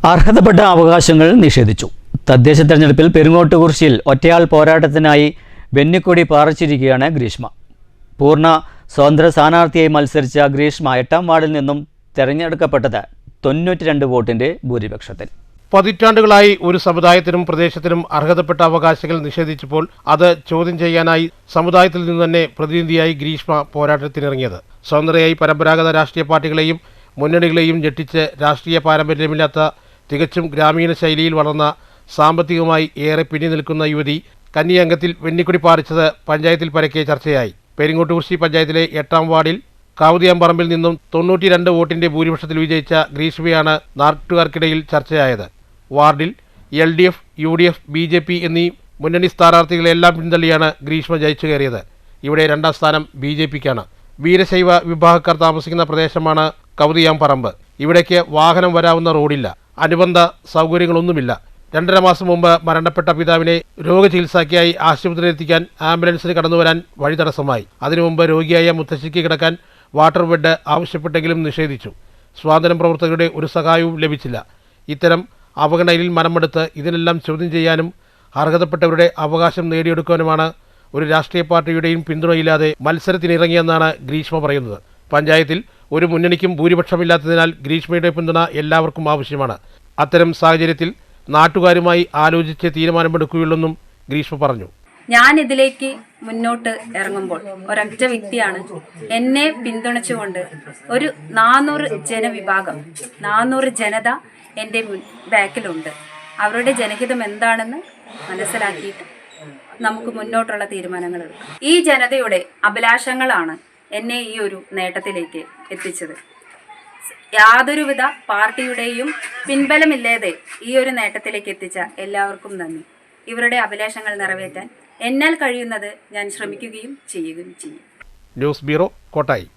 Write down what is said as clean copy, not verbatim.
അർഹതപ്പെട്ട അവകാശങ്ങൾ നിഷേധിച്ചു. തദ്ദേശ തെരഞ്ഞെടുപ്പിൽ പെരുങ്ങോട്ടുകുറിശ്ശിയിൽ ഒറ്റയാൾ പോരാട്ടത്തിനായി വെന്നിക്കൊടി പാറിച്ചിരിക്കുകയാണ് ഗ്രീഷ്മ. പൂർണ്ണ സ്വതന്ത്ര സ്ഥാനാർത്ഥിയായി മത്സരിച്ച ഗ്രീഷ്മ 8ാം വാർഡിൽ നിന്നും തെരഞ്ഞെടുക്കപ്പെട്ടത് 92 വോട്ടിന്റെ ഭൂരിപക്ഷത്തിൽ. പതിറ്റാണ്ടുകളായി ഒരു സമുദായത്തിനും പ്രദേശത്തിനും അർഹതപ്പെട്ട അവകാശങ്ങൾ നിഷേധിച്ചപ്പോൾ അത് ചോദ്യം ചെയ്യാനായി സമുദായത്തിൽ നിന്ന് തന്നെ പ്രതിനിധിയായി ഗ്രീഷ്മ പോരാട്ടത്തിനിറങ്ങിയത്. സ്വതന്ത്രയായി പരമ്പരാഗത രാഷ്ട്രീയ പാർട്ടികളെയും മുന്നണികളെയും ഞെട്ടിച്ച് രാഷ്ട്രീയ പാരമ്പര്യമില്ലാത്ത തികച്ചും ഗ്രാമീണ ശൈലിയിൽ വളർന്ന സാമ്പത്തികമായി ഏറെ പിന്നി നിൽക്കുന്ന യുവതി കന്നി അംഗത്തിൽ വെന്നിക്കൊടി പാറിച്ചത് പഞ്ചായത്തിൽ പരക്കെ ചർച്ചയായി. പെരിങ്ങോട്ടുകുറിശ്ശി പഞ്ചായത്തിലെ 8ാം വാർഡിൽ കാവുതിയാമ്പറമ്പിൽ നിന്നും 92 വോട്ടിന്റെ ഭൂരിപക്ഷത്തിൽ വിജയിച്ച ഗ്രീഷ്മയാണ് നാട്ടുകാർക്കിടയിൽ ചർച്ചയായത്. വാർഡിൽ LDF, UDF, BJP എന്നീ മുന്നണി സ്ഥാനാർത്ഥികളെല്ലാം പിന്തള്ളിയാണ് ഗ്രീഷ്മ ജയിച്ചു കയറിയത്. ഇവിടെ 2ാം സ്ഥാനം BJPക്കാണ്. വീരശൈവ വിഭാഗക്കാർ താമസിക്കുന്ന പ്രദേശമാണ് കവുതിയാമ്പറമ്പ്. ഇവിടേക്ക് വാഹനം വരാവുന്ന റോഡില്ല, അനുബന്ധ സൗകര്യങ്ങളൊന്നുമില്ല. 2.5 മാസം മുമ്പ് മരണപ്പെട്ട പിതാവിനെ രോഗചികിത്സയ്ക്കായി ആശുപത്രിയിലെത്തിക്കാൻ ആംബുലൻസിന് കടന്നുവരാൻ വഴി തടസ്സമായി. അതിനു മുമ്പ് രോഗിയായ മുത്തശ്ശിക്ക് കിടക്കാൻ വാട്ടർ ബെഡ് ആവശ്യപ്പെട്ടെങ്കിലും നിഷേധിച്ചു. സ്വാതന്ത്ര്യ പ്രവർത്തകരുടെ ഒരു സഹായവും ലഭിച്ചില്ല. ഇത്തരം അവഗണനയിൽ മനമെടുത്ത് ഇതിനെല്ലാം ചോദ്യം ചെയ്യാനും അർഹതപ്പെട്ടവരുടെ അവകാശം നേടിയെടുക്കാനുമാണ് ഒരു രാഷ്ട്രീയ പാർട്ടിയുടെയും പിന്തുണയില്ലാതെ മത്സരത്തിനിറങ്ങിയെന്നാണ് ഗ്രീഷ്മ പറയുന്നത്. പഞ്ചായത്തിൽ ഒരു മുന്നണിക്കും ഭൂരിപക്ഷമില്ലാത്തതിനാൽ ഗ്രീഷ്മയുടെ പിന്തുണ എല്ലാവർക്കും ആവശ്യമാണ്. അത്തരം സാഹചര്യത്തിൽ നാട്ടുകാരുമായി ആലോചിച്ച് തീരുമാനമെടുക്കുകയുള്ളെന്നും ഗ്രീഷ്മ പറഞ്ഞു. ഞാൻ ഇതിലേക്ക് മുന്നോട്ട് ഇറങ്ങുമ്പോൾ ഒരൊറ്റ വ്യക്തിയാണ് എന്നെ പിന്തുണച്ചുകൊണ്ട് ഒരു 400 ജനവിഭാഗം, 400 ജനത എൻ്റെ ബാക്കിലുണ്ട്. അവരുടെ ജനഹിതം എന്താണെന്ന് മനസ്സിലാക്കിയിട്ട് നമുക്ക് മുന്നോട്ടുള്ള തീരുമാനങ്ങൾ എടുക്കാം. ഈ ജനതയുടെ അഭിലാഷങ്ങളാണ് എന്നെ ഈ ഒരു നേട്ടത്തിലേക്ക് എത്തിച്ചത്. യാതൊരുവിധ പാർട്ടിയുടെയും പിൻബലമില്ലാതെ ഈ ഒരു നേട്ടത്തിലേക്ക് എത്തിച്ച എല്ലാവർക്കും നന്ദി. ഇവരുടെ അഭിലാഷങ്ങൾ നിറവേറ്റാൻ എന്നാൽ കഴിയുന്നത് ഞാൻ ശ്രമിക്കുകയും ചെയ്യുകയും ചെയ്യും. News bureau, Kottayi.